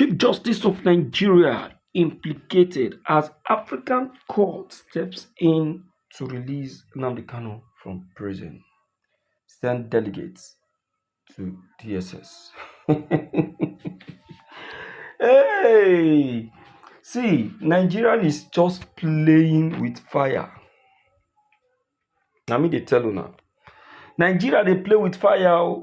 Chief Justice of Nigeria implicated as African court steps in to release Nnamdi Kanu from prison. Send delegates to DSS. Hey! See, Nigeria is just playing with fire. Now me they tell you now. Nigeria they play with fire.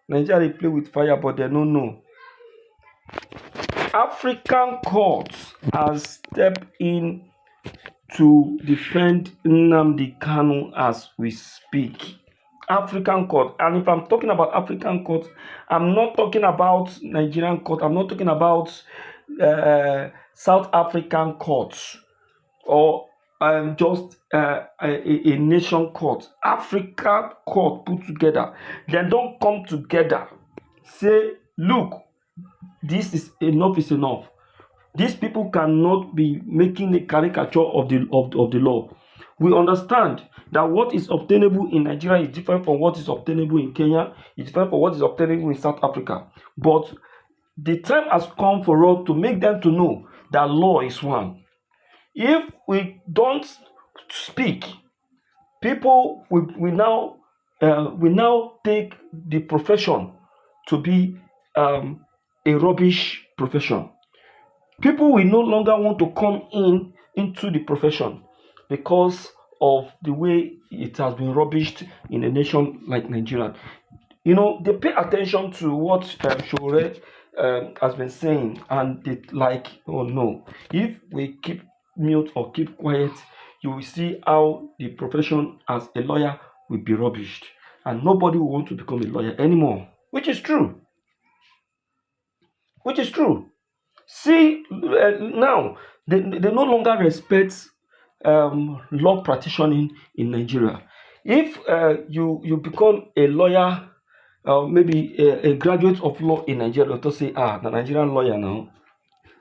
Nigeria they play with fire, but they don't know. African courts has stepped in to defend Nnamdi Kanu as we speak. African court, and if I'm talking about African court, I'm not talking about Nigerian court. I'm not talking about South African courts or just a nation court. African court put together. They don't come together. Say, look, this is enough. These people cannot be making a caricature of the law. We understand that what is obtainable in Nigeria is different from what is obtainable in Kenya. It's different from what is obtainable in South Africa. But the time has come for us to make them to know that law is one. If we don't speak, people will now take the profession to be a rubbish profession. People will no longer want to come into the profession because of the way it has been rubbished in a nation like Nigeria. You know, they pay attention to what Shore has been saying, and they like, oh no, if we keep mute or keep quiet, you will see how the profession as a lawyer will be rubbished, and nobody will want to become a lawyer anymore, which is true. See, now they no longer respect law practicing in Nigeria. If you become a lawyer, maybe a graduate of law in Nigeria, to say, the Nigerian lawyer now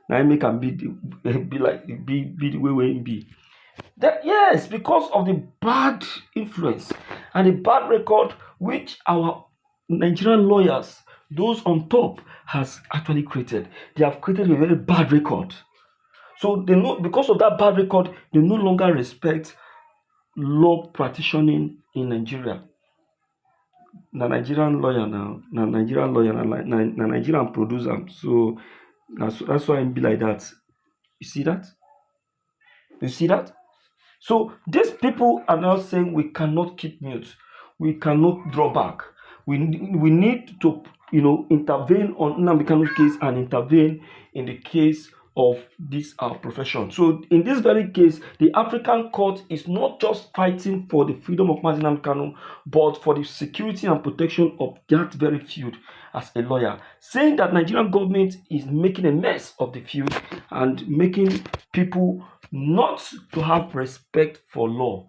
make can be the way it be. That, yes, because of the bad influence and the bad record which our Nigerian lawyers, those on top, has actually created. They have created a very bad record. So they know, because of that bad record, they no longer respect law practicing in Nigeria. Nigerian lawyer now, Nigerian producer. So that's why it be like that. You see that? So these people are now saying we cannot keep mute, we cannot draw back. We need to intervene on Nnamdi Kanu's case and intervene in the case of this profession. So in this very case, the African court is not just fighting for the freedom of Nnamdi Kanu, but for the security and protection of that very field as a lawyer, saying that Nigerian government is making a mess of the field and making people not to have respect for law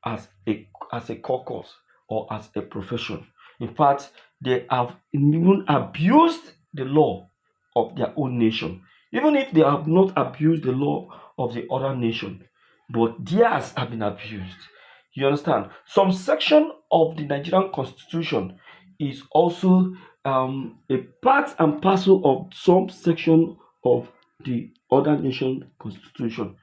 as a caucus or as a profession. In fact, they have even abused the law of their own nation, even if they have not abused the law of the other nation, but theirs have been abused. You understand? Some section of the Nigerian constitution is also a part and parcel of some section of the other nation constitution.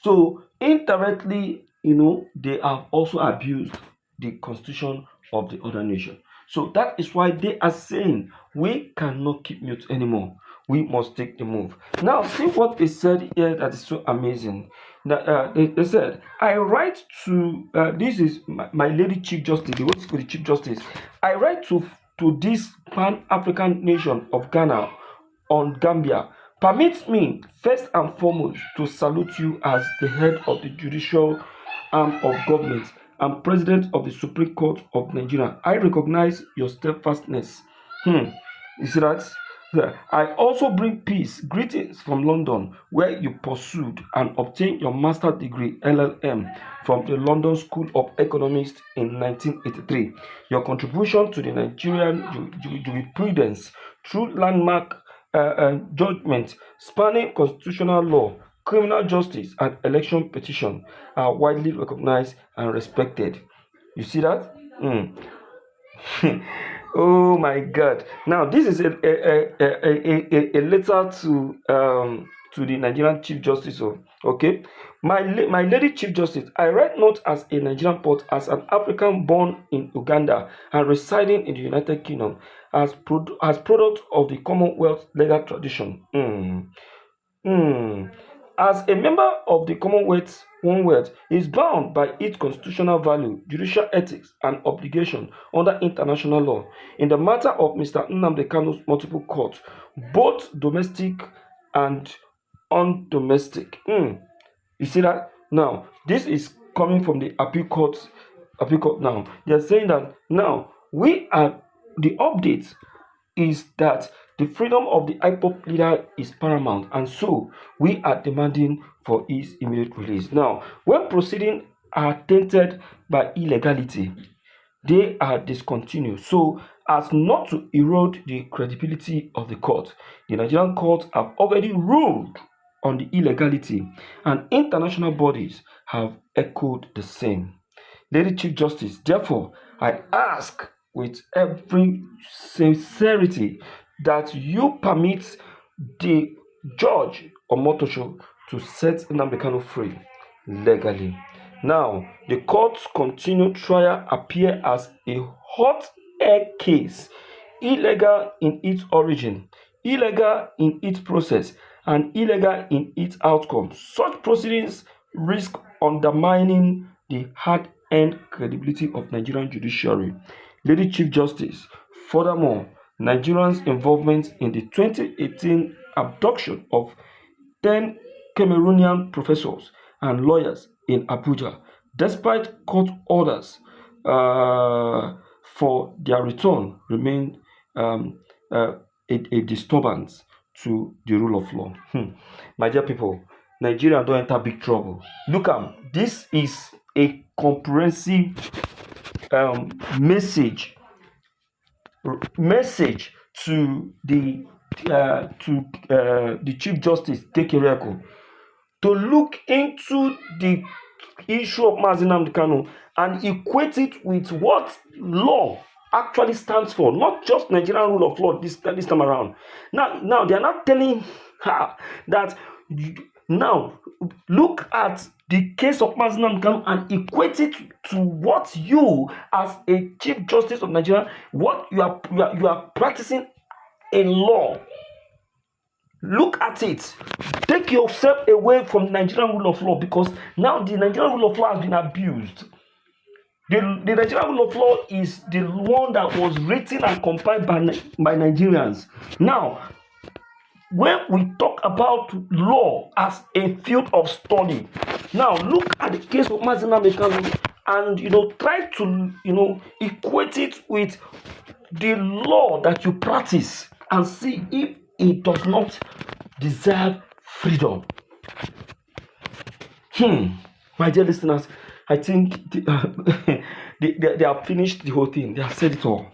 So indirectly, they have also abused the constitution of the other nation. So that is why they are saying we cannot keep mute anymore. We must take the move. Now, see what they said here that is so amazing. They said, I write to, this is my lady Chief Justice, they want to the Chief Justice. I write to this Pan-African nation of Ghana on Gambia. Permit me, first and foremost, to salute you as the head of the judicial arm of government and President of the Supreme Court of Nigeria. I recognize your steadfastness. You see that? I also bring peace. Greetings from London, where you pursued and obtained your master's degree LLM from the London School of Economics in 1983. Your contribution to the Nigerian jurisprudence through landmark judgment spanning constitutional law, criminal justice, and election petition are widely recognized and respected. You see that? Oh my God! Now this is a letter to the Nigerian Chief Justice. Okay, my lady Chief Justice, I write not as a Nigerian but as an African born in Uganda and residing in the United Kingdom, as product of the Commonwealth legal tradition. Hmm. As a member of the Commonwealth, one word is bound by its constitutional value, judicial ethics, and obligation under international law. In the matter of Mr. Nnamdi Kanu's multiple courts, both domestic and undomestic. You see that? Now, this is coming from the appeal court. Appeal court now. They are saying that now we are the update is that the freedom of the IPOP leader is paramount, and so we are demanding for his immediate release. Now, when proceedings are tainted by illegality, they are discontinued so as not to erode the credibility of the court. The Nigerian courts have already ruled on the illegality, and international bodies have echoed the same. Lady Chief Justice, therefore, I ask with every sincerity that you permit the judge Omotosho to set Nnamdi Kanu free legally. Now, the court's continued trial appear as a hot air case, illegal in its origin, illegal in its process, and illegal in its outcome. Such proceedings risk undermining the hard-earned credibility of Nigerian judiciary. Lady Chief Justice, furthermore, Nigerians' involvement in the 2018 abduction of 10 Cameroonian professors and lawyers in Abuja, despite court orders for their return, remain a disturbance to the rule of law. My dear people, Nigeria don't enter big trouble. Look this is a comprehensive message to the Chief Justice Tekereko to look into the issue of Mazi Nnamdi Kanu and equate it with what law actually stands for, not just Nigerian rule of law this time around. Now they are not telling her that now look at the case of Mazi Nnamdi Kanu and equate it to what you, as a Chief Justice of Nigeria, what you are practicing in law. Look at it. Take yourself away from the Nigerian rule of law, because now the Nigerian rule of law has been abused. The Nigerian rule of law is the one that was written and compiled by Nigerians. Now, when we talk about law as a field of study, now look at the case of Mazi Nnamdi Kanu and try to equate it with the law that you practice and see if it does not deserve freedom. My dear listeners, I think they have finished the whole thing. They have said it all.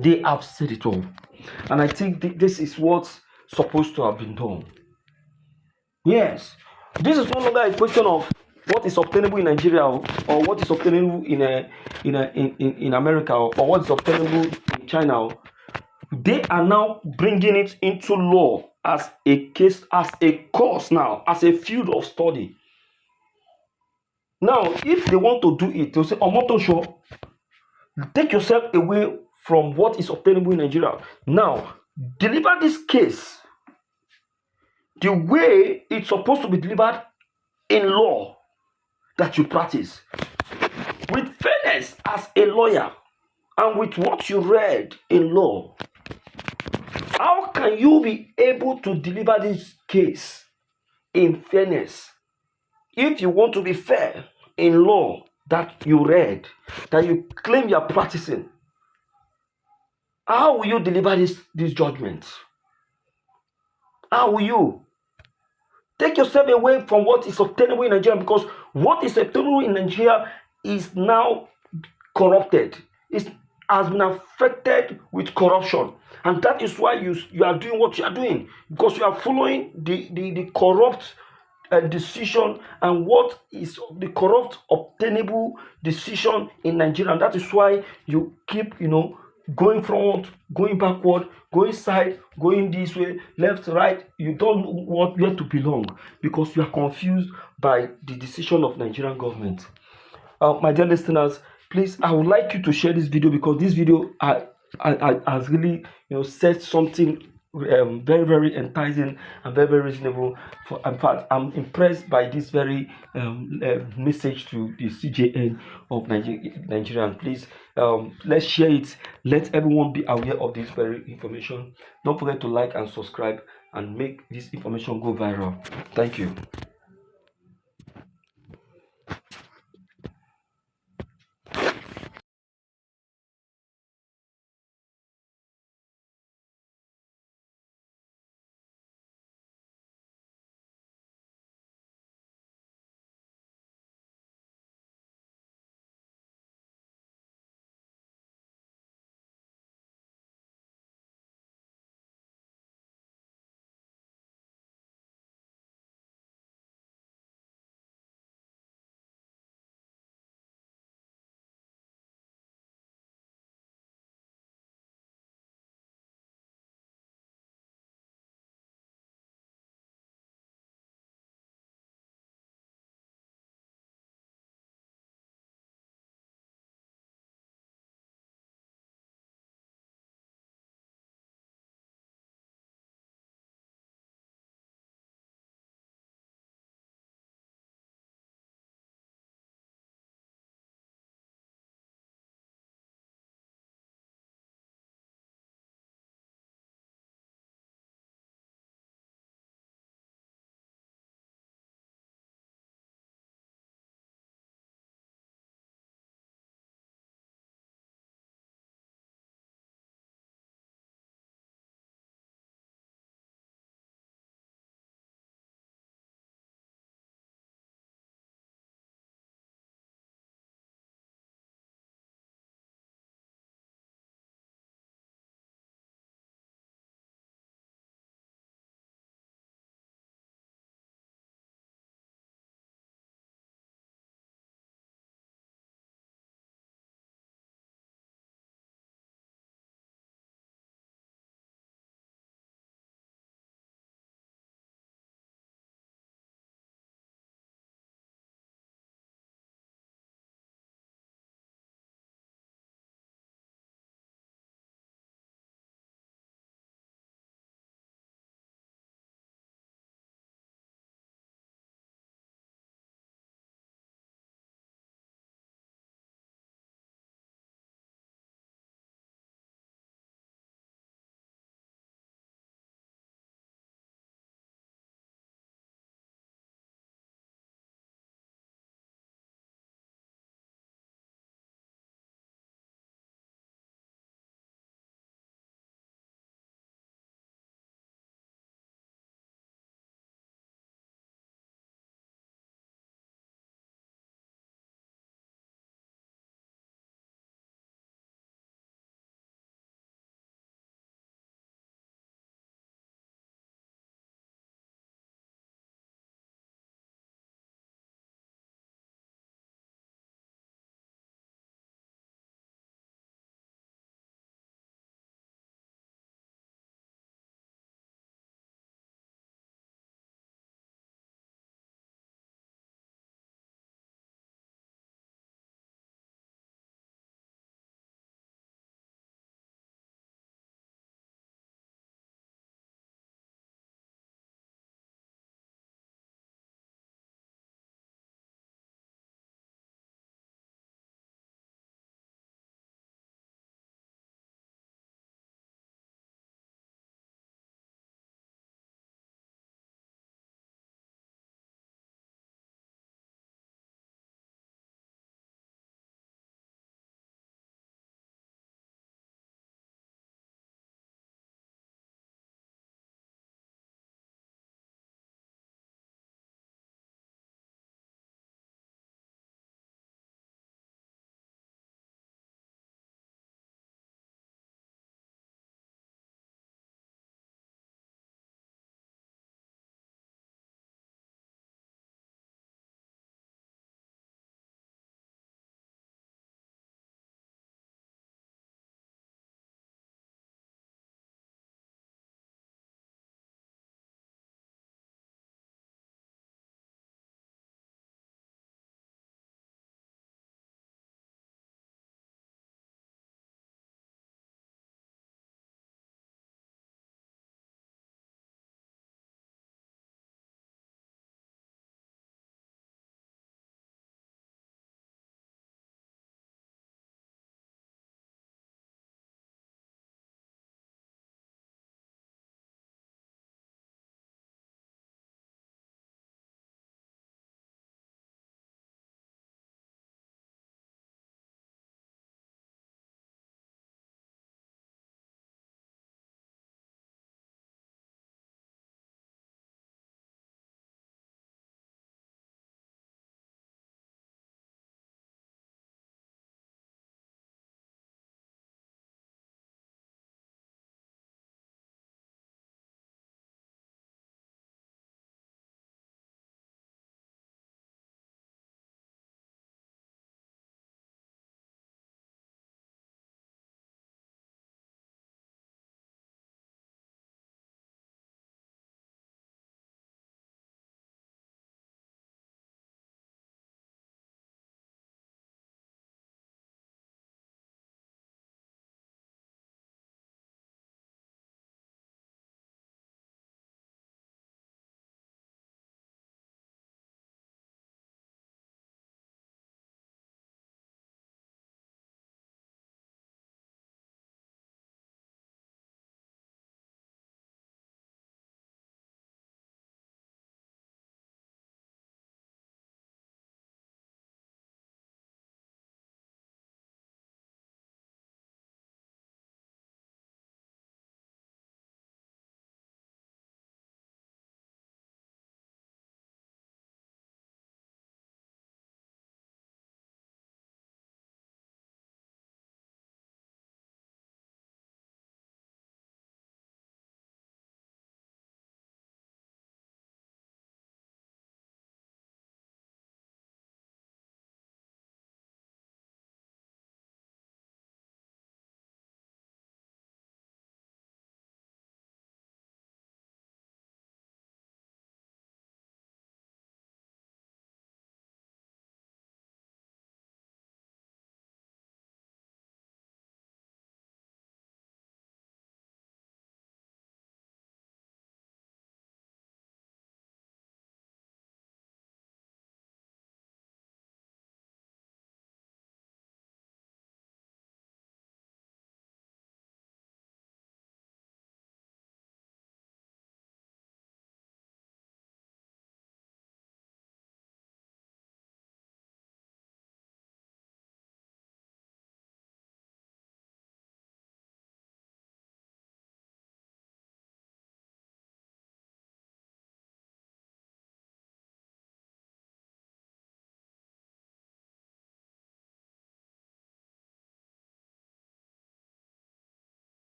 They have said it all. And I think this is what's supposed to have been done. Yes. This is no longer a question of what is obtainable in Nigeria or what is obtainable in America or what is obtainable in China. They are now bringing it into law as a case, as a course now, as a field of study. Now, if they want to do it, they'll say, Omotosho, take yourself away from what is obtainable in Nigeria. Now, deliver this case the way it's supposed to be delivered in law that you practice, with fairness as a lawyer and with what you read in law. How can you be able to deliver this case in fairness if you want to be fair in law that you read, that you claim you are practicing? How will you deliver this judgment? How will you? Take yourself away from what is obtainable in Nigeria, because what is obtainable in Nigeria is now corrupted. It has been affected with corruption. And that is why you are doing what you are doing, because you are following the corrupt decision and what is the corrupt obtainable decision in Nigeria. And that is why you keep, going front, going backward, going side, going this way, left, right. You don't know where to belong because you are confused by the decision of Nigerian government. My dear listeners, please, I would like you to share this video because this video has really, said something very, very enticing and very, very reasonable. In fact, I'm impressed by this very message to the CJN of Nigeria. Please, let's share it. Let everyone be aware of this very information. Don't forget to like and subscribe and make this information go viral. Thank you.